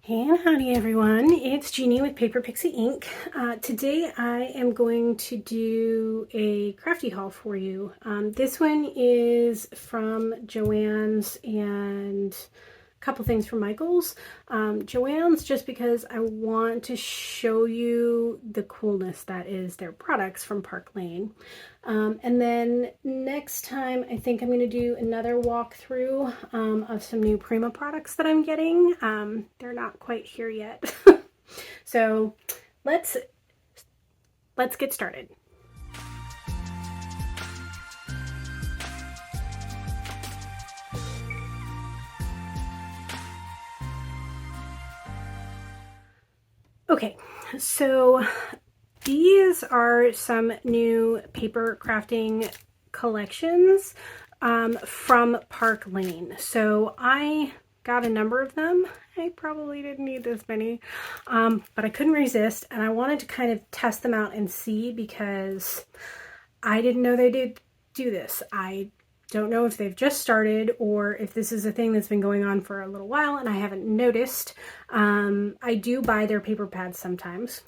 Hey and howdy everyone, it's Jeannie with Paper Pixie Ink. Today I am going to do a crafty haul for you. This one is from Joann's and a couple things from Michael's. Joann's just because I want to show you the coolness that is their products from Park Lane. And then next time I think I'm going to do another walkthrough of some new Prima products that I'm getting. They're not quite here yet. So let's get started. Okay, so these are some new paper crafting collections from Park Lane. So I got a number of them. I probably didn't need this many, but I couldn't resist, and I wanted to kind of test them out and see because I didn't know they did do this. I don't know if they've just started or if this is a thing that's been going on for a little while and I haven't noticed. I do buy their paper pads sometimes,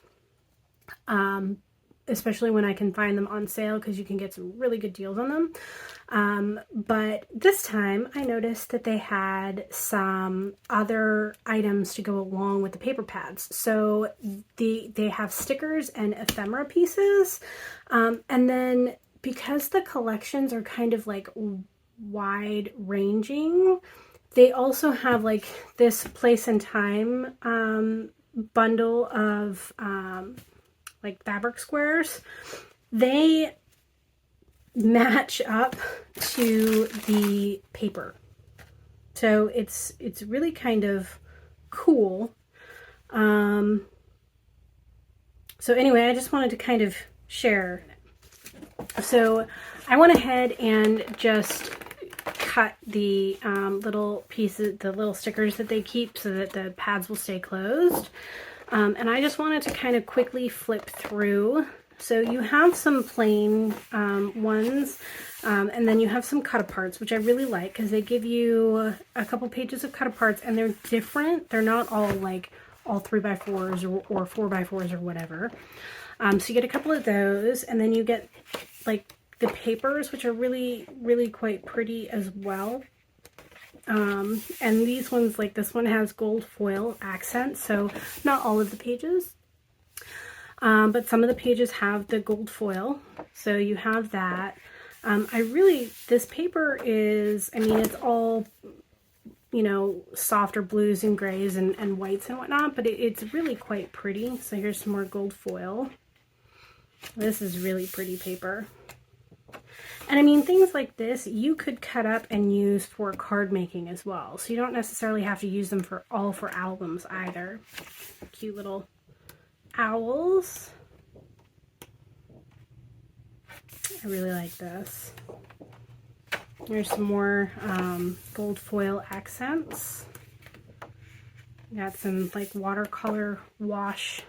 especially when I can find them on sale because you can get some really good deals on them. But this time I noticed that they had some other items to go along with the paper pads. So they have stickers and ephemera pieces, and then because the collections are kind of like wide ranging, they also have like this place and time bundle of like fabric squares. They match up to the paper, so it's really kind of cool. So anyway, I just wanted to kind of share. So I went ahead and just cut the little pieces, the little stickers that they keep so that the pads will stay closed. And I just wanted to kind of quickly flip through. So you have some plain ones, and then you have some cut aparts, which I really like because they give you a couple pages of cut aparts, and they're different. They're not all like all 3x4s or 4x4s or whatever. So you get a couple of those, and then you get like the papers, which are really, really quite pretty as well. And these ones, like this one has gold foil accents, so not all of the pages, but some of the pages have the gold foil, so you have that. This paper is, I mean, it's all, you know, softer blues and grays and whites and whatnot, but it's really quite pretty. So here's some more gold foil. This is really pretty paper. And I mean, things like this you could cut up and use for card making as well. So you don't necessarily have to use them for albums either. Cute little owls. I really like this. There's some more gold foil accents. Got some like watercolor wash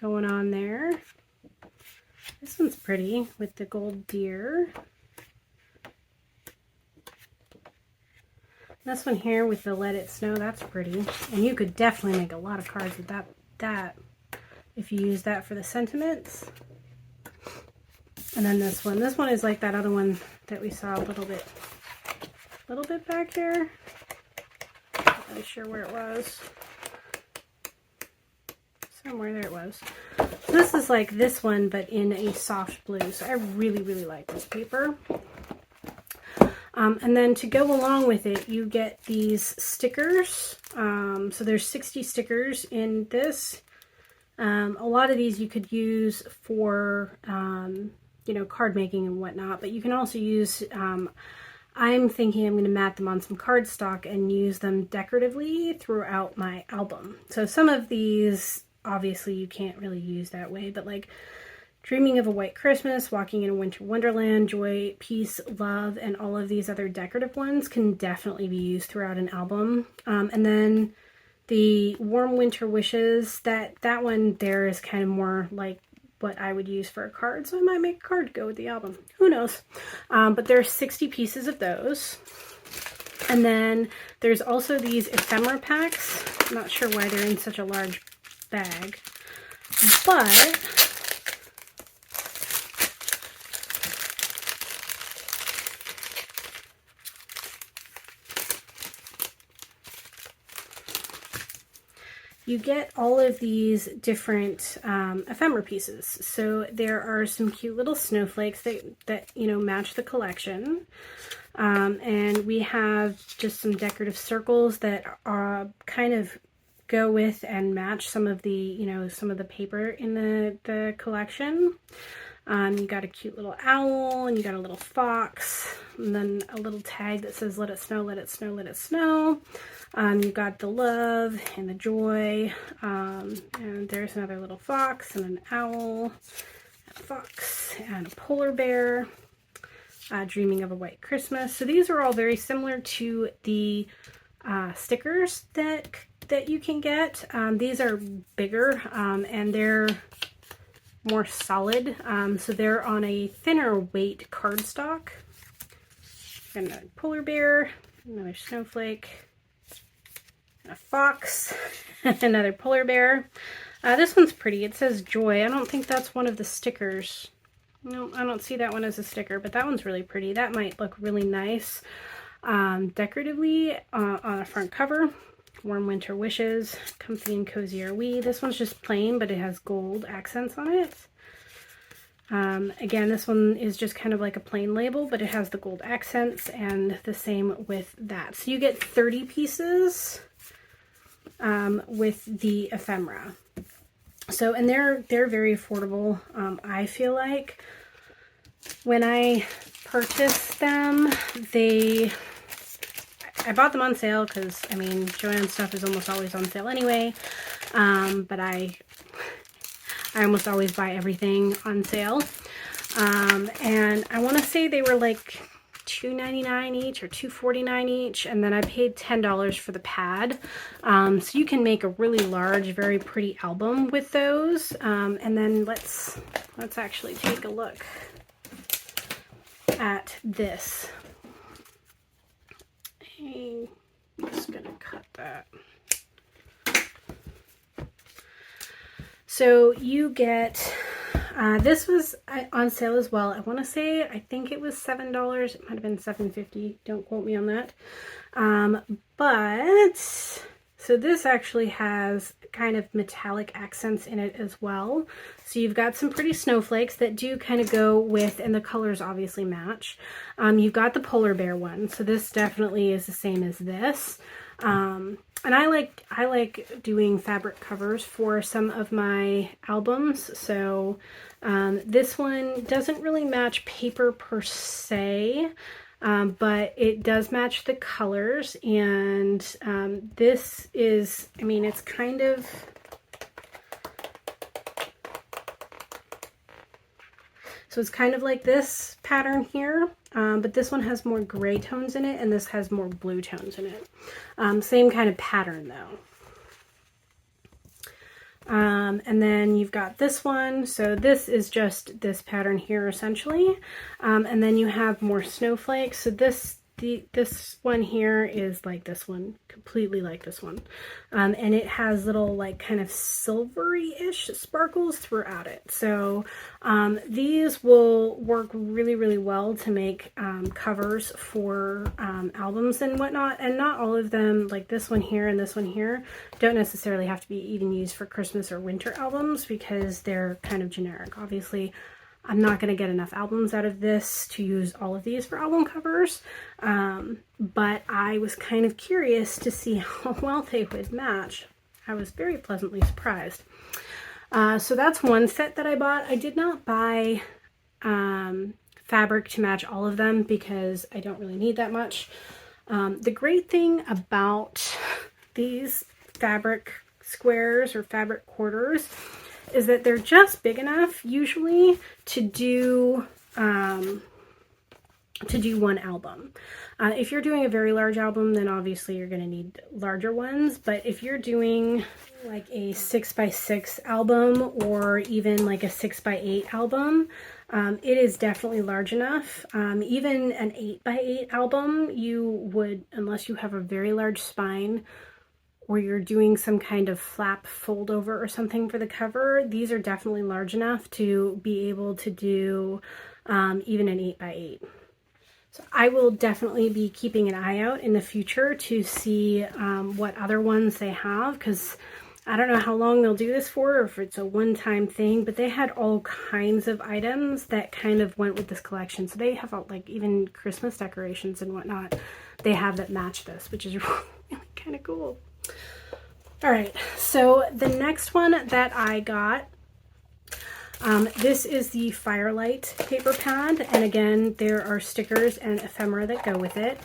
going on there. This one's pretty with the gold deer. This one here with the Let It Snow, that's pretty. And you could definitely make a lot of cards with that if you use that for the sentiments. And then this one is like that other one that we saw a little bit back there. Not really sure where it was. Somewhere there it was. So this is like this one, but in a soft blue. So I really, really like this paper. And then to go along with it, you get these stickers. So there's 60 stickers in this. A lot of these you could use for, you know, card making and whatnot, but you can also use, I'm thinking I'm going to mat them on some cardstock and use them decoratively throughout my album. So some of these, obviously you can't really use that way, but like Dreaming of a White Christmas, Walking in a Winter Wonderland, Joy, Peace, Love, and all of these other decorative ones can definitely be used throughout an album. And then the Warm Winter Wishes, that one there is kind of more like what I would use for a card, so I might make a card to go with the album. Who knows? But there's 60 pieces of those. And then there's also these ephemera packs. I'm not sure why they're in such a large bag, but you get all of these different ephemera pieces. So there are some cute little snowflakes that you know, match the collection. And we have just some decorative circles that are kind of go with and match some of the, you know, some of the paper in the collection. You got a cute little owl, and you got a little fox, and then a little tag that says, let it snow, let it snow, let it snow. You got the love and the joy, and there's another little fox and an owl, a fox and a polar bear, dreaming of a white Christmas. So these are all very similar to the stickers that you can get. These are bigger, and they're more solid, so they're on a thinner weight cardstock. And a polar bear, another snowflake, a fox, another polar bear. This one's pretty. It says joy. I don't think that's one of the stickers. No, I don't see that one as a sticker, but that one's really pretty. That might look really nice decoratively on a front cover. Warm winter wishes, comfy and cozy are we. This one's just plain, but it has gold accents on it. Again, this one is just kind of like a plain label, but it has the gold accents, and the same with that. So you get 30 pieces with the ephemera. So, and they're very affordable. I feel like when I purchased them, I bought them on sale because, I mean, Joann stuff is almost always on sale anyway, but I almost always buy everything on sale, and I want to say they were like $2.99 each or $2.49 each, and then I paid $10 for the pad. So you can make a really large, very pretty album with those. And then let's actually take a look at this. I'm just gonna cut that. So you get, this was on sale as well. I want to say, I think it was $7. It might have been $7.50. Don't quote me on that. But, so this actually has kind of metallic accents in it as well. So you've got some pretty snowflakes that do kind of go with, and the colors obviously match. You've got the polar bear one. So this definitely is the same as this. And I like doing fabric covers for some of my albums. So this one doesn't really match paper per se, but it does match the colors. And this is, I mean, it's kind of, so it's kind of like this pattern here, but this one has more gray tones in it, and this has more blue tones in it. Same kind of pattern though. And then you've got this one. So this is just this pattern here essentially. And then you have more snowflakes. So this one here is like this one, completely like this one. And it has little like kind of silvery-ish sparkles throughout it. So these will work really, really well to make covers for albums and whatnot. And not all of them, like this one here and this one here, don't necessarily have to be even used for Christmas or winter albums because they're kind of generic. Obviously, I'm not going to get enough albums out of this to use all of these for album covers, but I was kind of curious to see how well they would match. I was very pleasantly surprised. So that's one set that I bought. I did not buy fabric to match all of them because I don't really need that much. The great thing about these fabric squares or fabric quarters is that they're just big enough usually to do one album. If you're doing a very large album, then obviously you're going to need larger ones. But if you're doing like a 6x6 album or even like a 6x8 album, it is definitely large enough. Even an 8x8 album, you would, unless you have a very large spine, or you're doing some kind of flap fold over or something for the cover, these are definitely large enough to be able to do even an 8x8. So I will definitely be keeping an eye out in the future to see what other ones they have, because I don't know how long they'll do this for, or if it's a one-time thing, but they had all kinds of items that kind of went with this collection. So they have like even Christmas decorations and whatnot they have that match this, which is really kind of cool. All right, so the next one that I got, this is the Firelight paper pad, and again there are stickers and ephemera that go with it,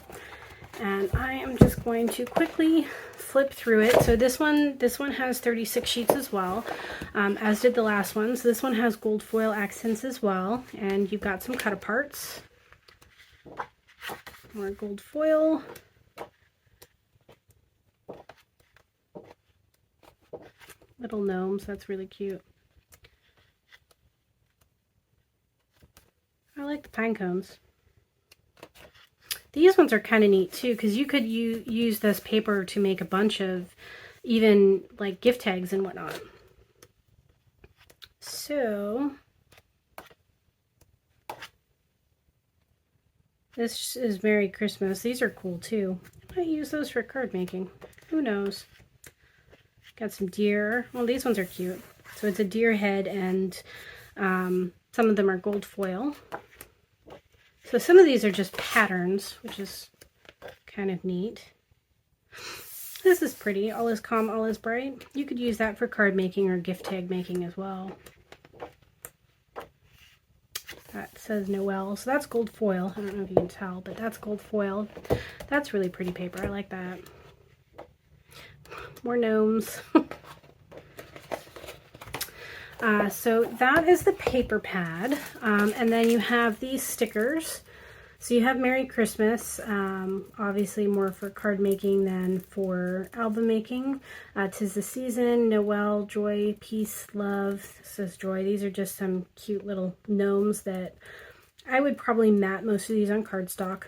and I am just going to quickly flip through it. So this one has 36 sheets as well, as did the last one. So this one has gold foil accents as well, and you've got some cut aparts, more gold foil, little gnomes. That's really cute. I like the pine cones. These ones are kind of neat too, because you could use this paper to make a bunch of even like gift tags and whatnot. So this is Merry Christmas. These are cool too. I might use those for card making. Who knows? Got some deer. Well, these ones are cute. So it's a deer head, and some of them are gold foil. So some of these are just patterns, which is kind of neat. This is pretty. All is calm, all is bright. You could use that for card making or gift tag making as well. That says Noel. So that's gold foil. I don't know if you can tell, but that's gold foil. That's really pretty paper. I like that. More gnomes. So that is the paper pad, and then you have these stickers. So you have Merry Christmas, obviously more for card making than for album making. 'Tis the season, Noel, joy, peace, love. This says joy. These are just some cute little gnomes that I would probably mat most of these on cardstock.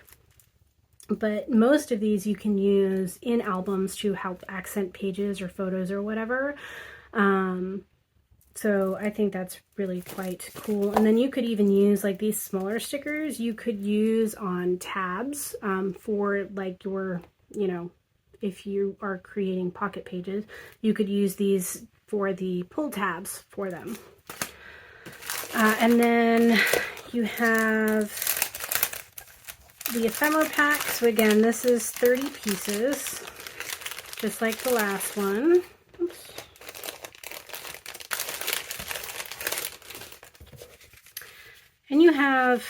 But most of these you can use in albums to help accent pages or photos or whatever. So I think that's really quite cool. And then you could even use like these smaller stickers you could use on tabs for like your, you know, if you are creating pocket pages, you could use these for the pull tabs for them. And then you have the ephemera pack. So again, this is 30 pieces, just like the last one. Oops. And you have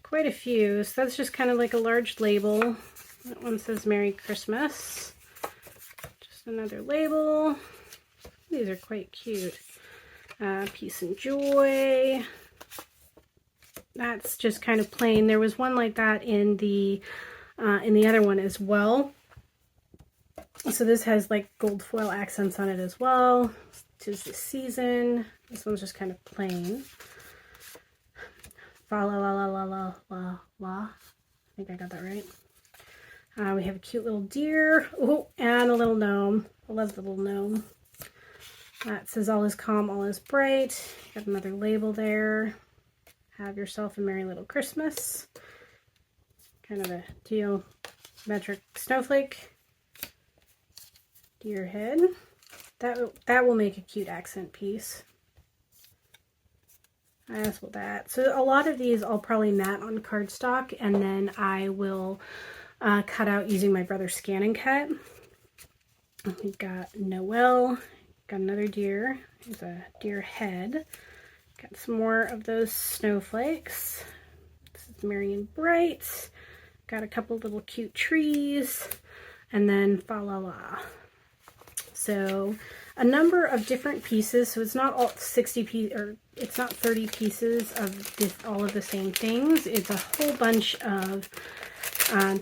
quite a few. So that's just kind of like a large label. That one says Merry Christmas. Just another label. These are quite cute. Peace and joy. That's just kind of plain. There was one like that in the other one as well. So this has like gold foil accents on it as well. 'Tis the season. This one's just kind of plain. Fa la la la la la la la. I think I got that right. We have a cute little deer. Oh, and a little gnome. I love the little gnome. That says all is calm, all is bright. Got another label there. Have yourself a merry little Christmas. Kind of a geometric snowflake. Deer head. That will make a cute accent piece. As will that. So a lot of these I'll probably mat on cardstock, and then I will cut out using my brother's scan and cut. We've got Noel. Got another deer. There's a deer head. Got some more of those snowflakes. This is merry and bright. Got a couple little cute trees. And then fa la la. So a number of different pieces. So it's not all 60 pieces, or it's not 30 pieces of all of the same things. It's a whole bunch of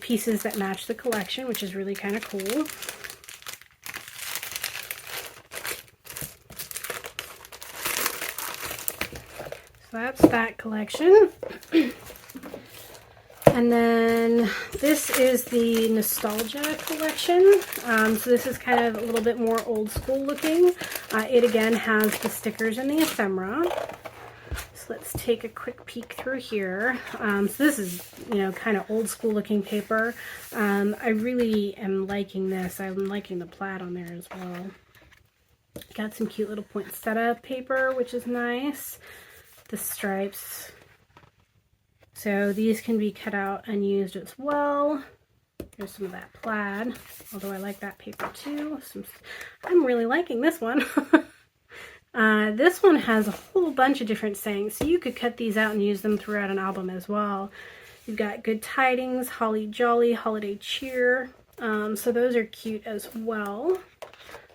pieces that match the collection, which is really kind of cool. So that's that collection. And then this is the Nostalgia collection. So this is kind of a little bit more old school looking. It again has the stickers and the ephemera. So let's take a quick peek through here. So this is, you know, kind of old school looking paper. I really am liking this. I'm liking the plaid on there as well. Got some cute little poinsettia paper, which is nice. The stripes. So these can be cut out and used as well. There's some of that plaid, although I like that paper too. I'm really liking this one. This one has a whole bunch of different sayings, so you could cut these out and use them throughout an album as well. You've got Good Tidings, Holly Jolly, Holiday Cheer. So those are cute as well.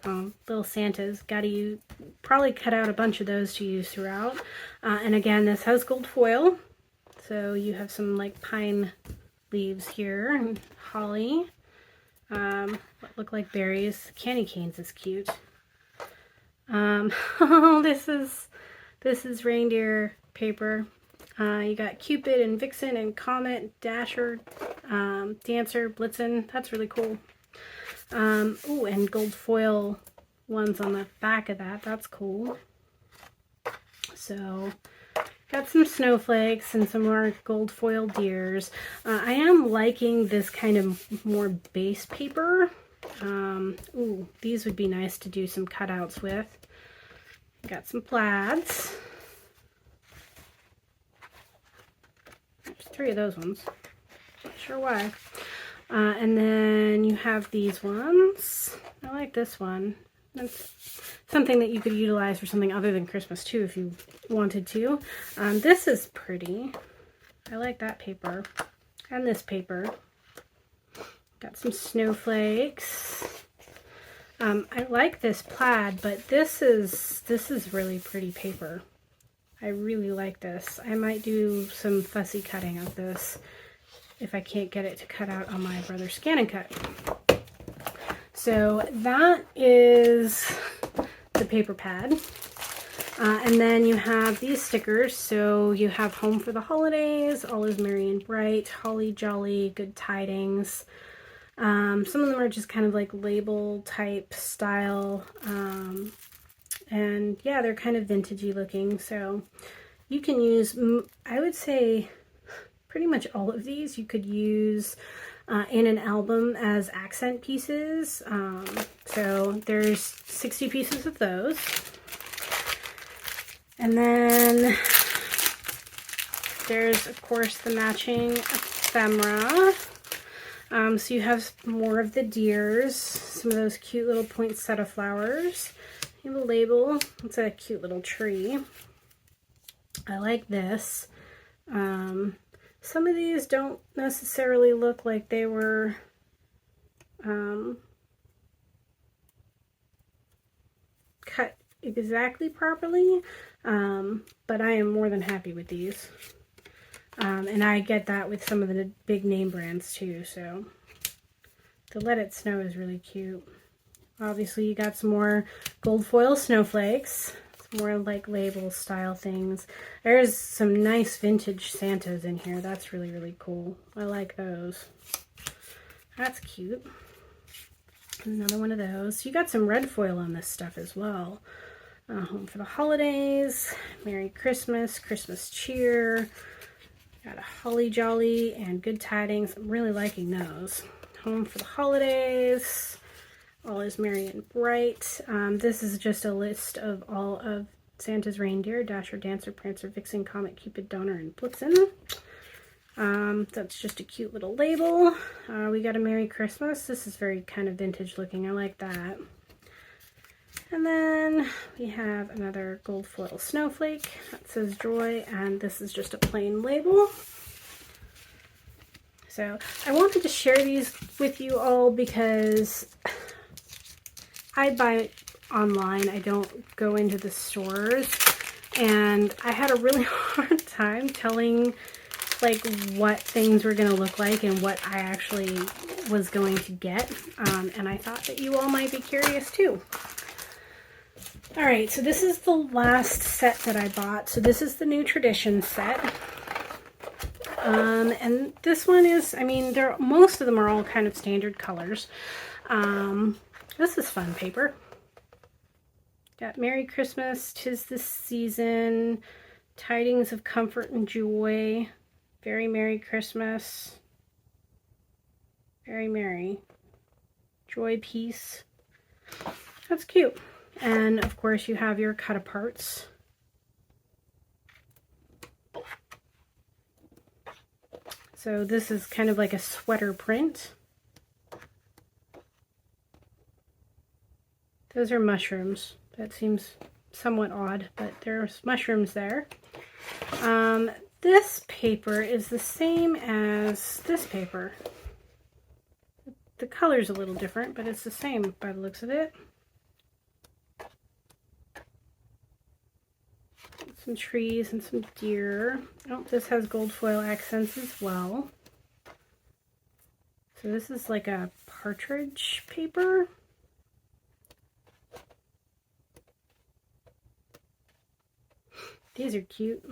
Little Santas. Gotta probably cut out a bunch of those to use throughout. And again, this has gold foil. So you have some like pine leaves here and holly. What look like berries. Candy canes is cute. Oh, this is reindeer paper. You got Cupid and Vixen and Comet, Dasher, Dancer, Blitzen. That's really cool. Oh, and gold foil ones on the back of that. That's cool. So got some snowflakes and some more gold foil deers. I am liking this kind of more base paper. Ooh, these would be nice to do some cutouts with. Got some plaids. There's 3 of those ones. Not sure why. And then you have these ones. I like this one. That's something that you could utilize for something other than Christmas too if you wanted to. This is pretty. I like that paper. And this paper. Got some snowflakes. I like this plaid, but this is really pretty paper. I really like this. I might do some fussy cutting of this if I can't get it to cut out on my brother's Scan and Cut. So that is the paper pad. And then you have these stickers. So you have Home for the Holidays, All is Merry and Bright, Holly Jolly, Good Tidings. Some of them are just kind of like label type style. And yeah, they're kind of vintagey looking. So you can use, I would say, pretty much all of these you could use in an album as accent pieces. So there's 60 pieces of those. And then there's, of course, the matching ephemera. So you have more of the deers, some of those cute little poinsettia flowers. You have a label. It's a cute little tree. I like this. Some of these don't necessarily look like they were cut exactly properly, but I am more than happy with these. And I get that with some of the big name brands too, so the Let It Snow is really cute. Obviously you got some more gold foil snowflakes. More like label style things. There's some nice vintage Santas in here. That's really, really cool. I like those. That's cute. Another one of those. You got some red foil on this stuff as well. Home for the Holidays, Merry Christmas, Christmas Cheer. Got a Holly Jolly and Good Tidings. I'm really liking those. Home for the Holidays. All is Merry and Bright. This is just a list of all of Santa's reindeer: Dasher, Dancer, Prancer, Vixen, Comet, Cupid, Donner, and Blitzen. That's just a cute little label. We got a Merry Christmas. This is very kind of vintage looking. I like that. And then we have another gold foil snowflake that says Joy, and this is just a plain label. So I wanted to share these with you all because I buy it online. I don't go into the stores, and I had a really hard time telling like what things were going to look like and what I actually was going to get, and I thought that you all might be curious too. Alright, so this is the last set that I bought. So this is the New Tradition set. And this one is, I mean, most of them are all kind of standard colors. This is fun paper. Got Merry Christmas, 'tis the season, tidings of comfort and joy, very Merry Christmas, very merry, joy, peace. That's cute. And of course you have your cut aparts. So this is kind of like a sweater print. Those are mushrooms. That seems somewhat odd, but there's mushrooms there. This paper is the same as this paper. The color's a little different, but it's the same by the looks of it. Some trees and some deer. Oh, this has gold foil accents as well. So this is like a partridge paper. These are cute.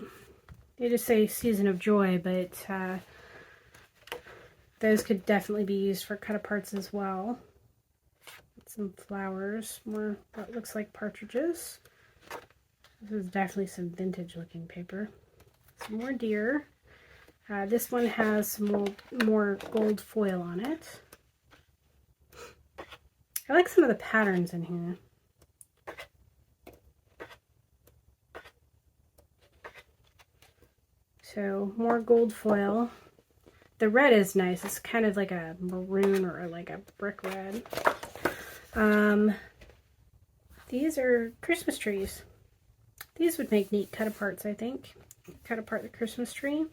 They just say season of joy, but those could definitely be used for cut aparts as well. Some flowers, more what looks like partridges. This is definitely some vintage looking paper. Some more deer. This one has some more gold foil on it. I like some of the patterns in here. So more gold foil. The red is nice. It's kind of like a maroon or like a brick red. These are Christmas trees. These would make neat cut aparts, I think. Cut apart the Christmas tree.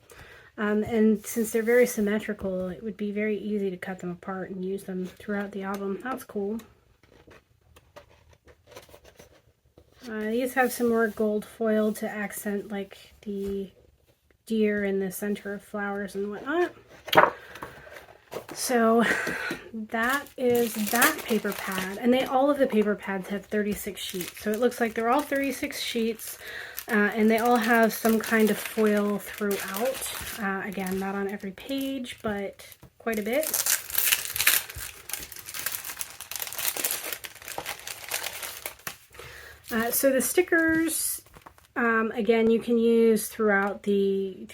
And since they're very symmetrical, it would be very easy to cut them apart and use them throughout the album. That's cool. These have some more gold foil to accent like the deer in the center of flowers and whatnot. So that is that paper pad, and all of the paper pads have 36 sheets. So it looks like they're all 36 sheets, and they all have some kind of foil throughout. Again, not on every page, but quite a bit. So the stickers, again, you can use throughout the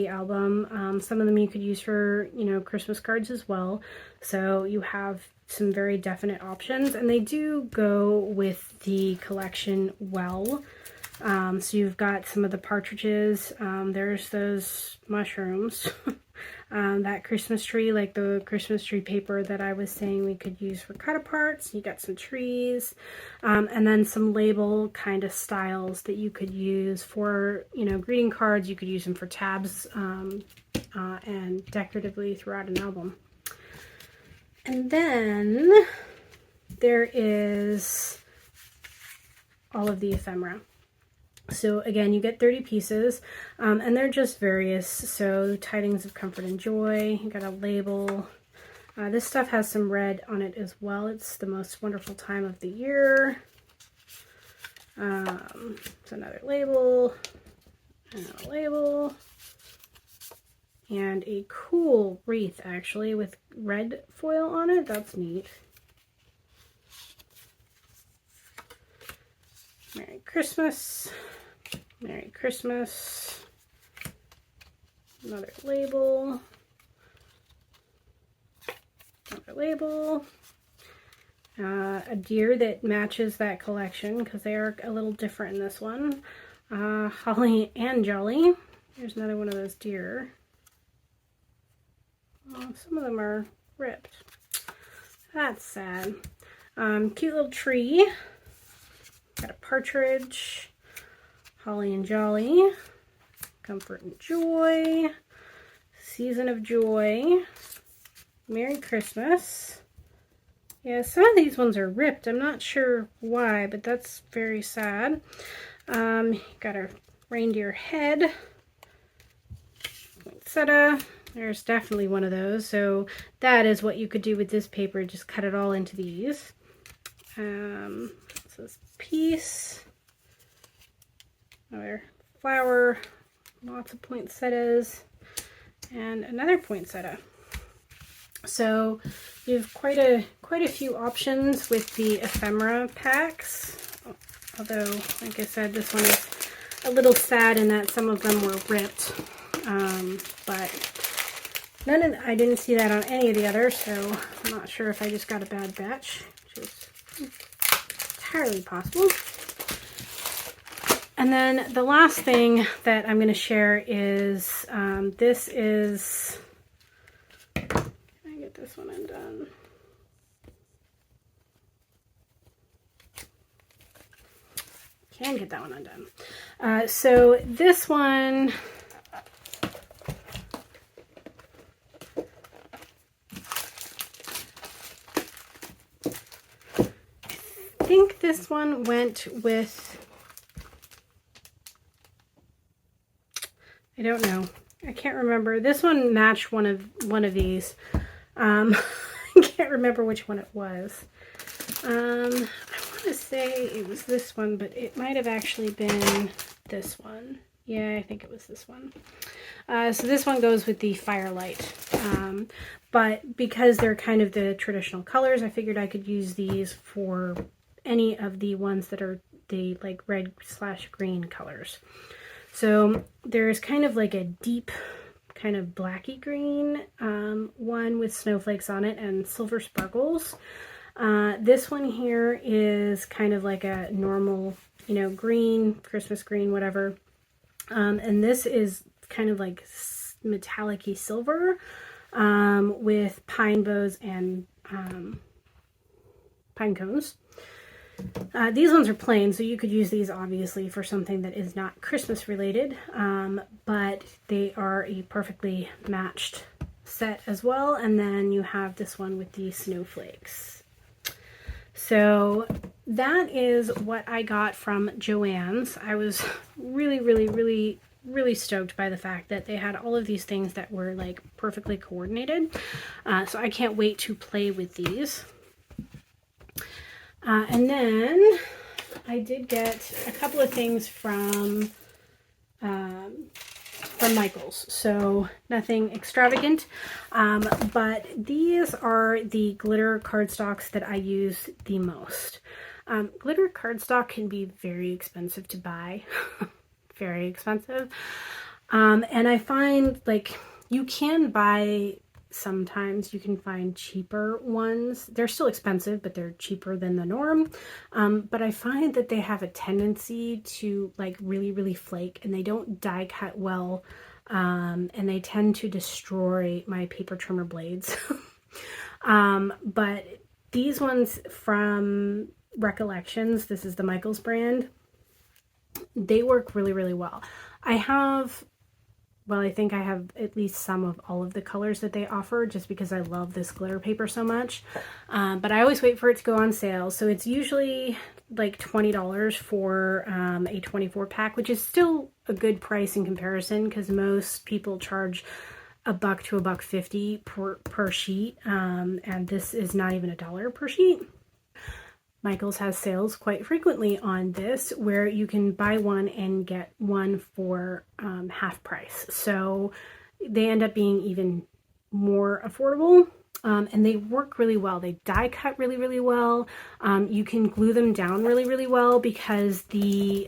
album. Some of them you could use for, Christmas cards as well. So you have some very definite options, and they do go with the collection well. So you've got some of the partridges. There's those mushrooms. That Christmas tree, like the Christmas tree paper that I was saying we could use for cut aparts. You got some trees, and then some label kind of styles that you could use for, greeting cards. You could use them for tabs, and decoratively throughout an album. And then there is all of the ephemera. So again, you get 30 pieces, and they're just various. So tidings of comfort and joy, you got a label. This stuff has some red on it as well. It's the most wonderful time of the year. It's another label, another label, and a cool wreath actually with red foil on it. That's neat. Merry Christmas. Merry Christmas. Another label. Another label. A deer that matches that collection because they are a little different in this one. Holly and Jolly. There's another one of those deer. Oh, some of them are ripped. That's sad. Cute little tree. Got a partridge. Holly and Jolly, comfort and joy, season of joy, Merry Christmas. Yeah, some of these ones are ripped. I'm not sure why, but that's very sad. Got a reindeer head, poinsettia. There's definitely one of those. So that is what you could do with this paper. Just cut it all into these. This piece. Another flower, lots of poinsettias, and another poinsettia. So you have quite a few options with the ephemera packs. Although, like I said, this one is a little sad in that some of them were ripped. But I didn't see that on any of the others, so I'm not sure if I just got a bad batch, which is entirely possible. And then the last thing that I'm going to share is this is, can I get this one undone? Can get that one undone. So this one, I think this one went with, I don't know. I can't remember. This one matched one of these. I can't remember which one it was. I want to say it was this one, but it might have actually been this one. Yeah, I think it was this one. So this one goes with the Firelight. But because they're kind of the traditional colors, I figured I could use these for any of the ones that are the like red/green colors. So there's kind of like a deep kind of blacky green one with snowflakes on it and silver sparkles. This one here is kind of like a normal, you know, green, Christmas green, whatever. And this is kind of like metallic-y silver with pine bows and pine cones. These ones are plain, so you could use these obviously for something that is not Christmas related, but they are a perfectly matched set as well. And then you have this one with the snowflakes. So that is what I got from Joann's. I was really stoked by the fact that they had all of these things that were like perfectly coordinated. So I can't wait to play with these. And then I did get a couple of things from Michael's, so nothing extravagant, but these are the glitter cardstocks that I use the most. Glitter cardstock can be very expensive to buy, very expensive, and I find like you can buy, sometimes you can find cheaper ones. They're still expensive, but they're cheaper than the norm. But I find that they have a tendency to like really flake, and they don't die cut well. And they tend to destroy my paper trimmer blades. But these ones from Recollections, this is the Michael's brand, they work really well. I think I have at least some of all of the colors that they offer, just because I love this glitter paper so much. But I always wait for it to go on sale. So it's usually like $20 for a 24 pack, which is still a good price in comparison, because most people charge $1 to $1.50 per sheet. And this is not even $1 per sheet. Michael's has sales quite frequently on this, where you can buy one and get one for half price. So they end up being even more affordable, and they work really well. They die cut really well. You can glue them down really well, because the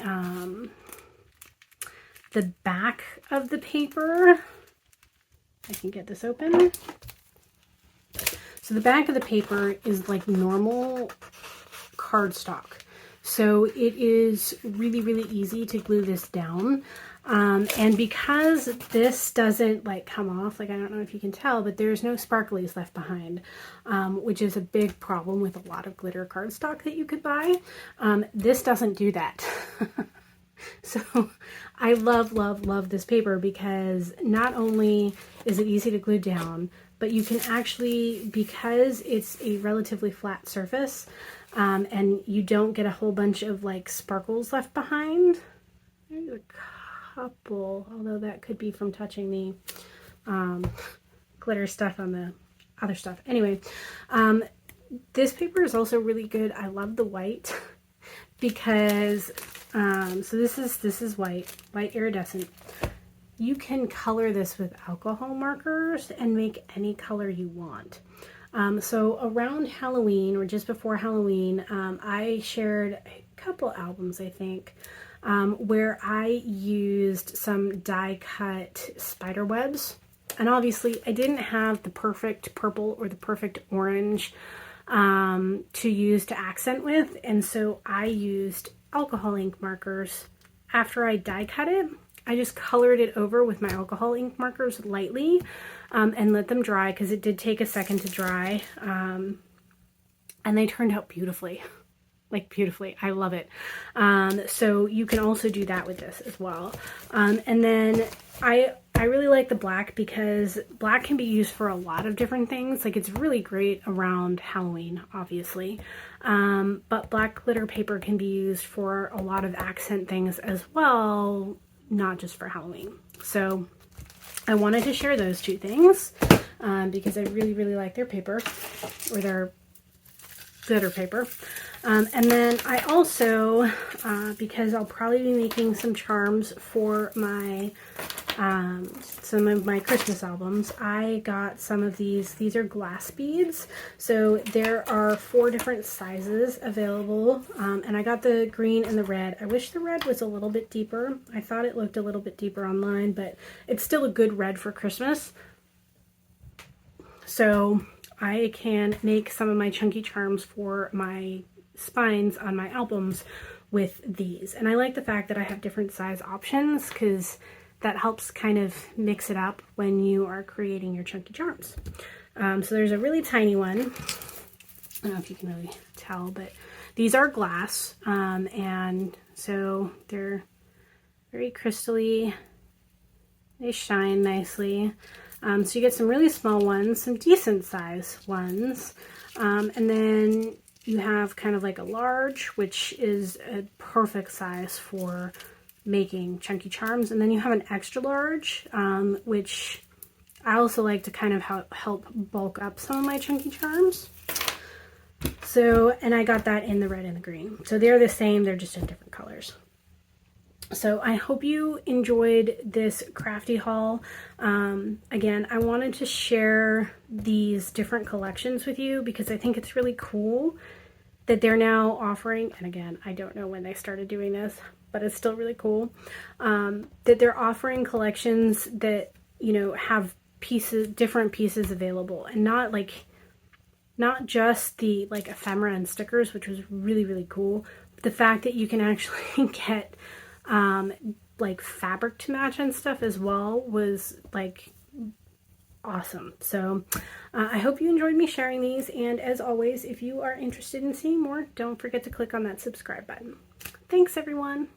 back of the paper, I can get this open. So the back of the paper is like normal cardstock, so it is really easy to glue this down, and because this doesn't like come off, like I don't know if you can tell, but there's no sparklies left behind, which is a big problem with a lot of glitter cardstock that you could buy. This doesn't do that. So I love this paper, because not only is it easy to glue down, but you can actually, because it's a relatively flat surface, and you don't get a whole bunch of like sparkles left behind. There's a couple, although that could be from touching the glitter stuff on the other stuff. Anyway, this paper is also really good. I love the white, because so this is white iridescent. you can color this with alcohol markers and make any color you want. So around Halloween, or just before Halloween, I shared a couple albums, I think, where I used some die cut spider webs. And obviously I didn't have the perfect purple or the perfect orange to use to accent with, and so I used alcohol ink markers. After I die cut it, I just colored it over with my alcohol ink markers lightly and let them dry, because it did take a second to dry, and they turned out beautifully. Like beautifully. I love it. So you can also do that with this as well. And then I really like the black, because black can be used for a lot of different things. Like, it's really great around Halloween, obviously. But black glitter paper can be used for a lot of accent things as well, not just for Halloween. So I wanted to share those two things because I really, really like their paper, or their glitter paper. And then I also, because I'll probably be making some charms for my, some of my Christmas albums, I got some of these. These are glass beads. So there are 4 different sizes available. And I got the green and the red. I wish the red was a little bit deeper. I thought it looked a little bit deeper online, but it's still a good red for Christmas. So I can make some of my chunky charms for my spines on my albums with these. And I like the fact that I have different size options, because that helps kind of mix it up when you are creating your chunky charms. So there's a really tiny one. I don't know if you can really tell, but these are glass. And so they're very crystally. They shine nicely. So you get some really small ones, some decent size ones, and then you have kind of like a large, which is a perfect size for making chunky charms, and then you have an extra large, which I also like to kind of help bulk up some of my chunky charms. So, and I got that in the red and the green. So they're the same, they're just in different colors. So I hope you enjoyed this Crafty haul. Again, I wanted to share these different collections with you because I think it's really cool that they're now offering, and again, I don't know when they started doing this, but it's still really cool, that they're offering collections that, you know, have different pieces available, and not just the like ephemera and stickers, which was really, really cool, but the fact that you can actually get like fabric to match and stuff as well was like awesome. So I hope you enjoyed me sharing these, and as always, if you are interested in seeing more, don't forget to click on that subscribe button. Thanks everyone.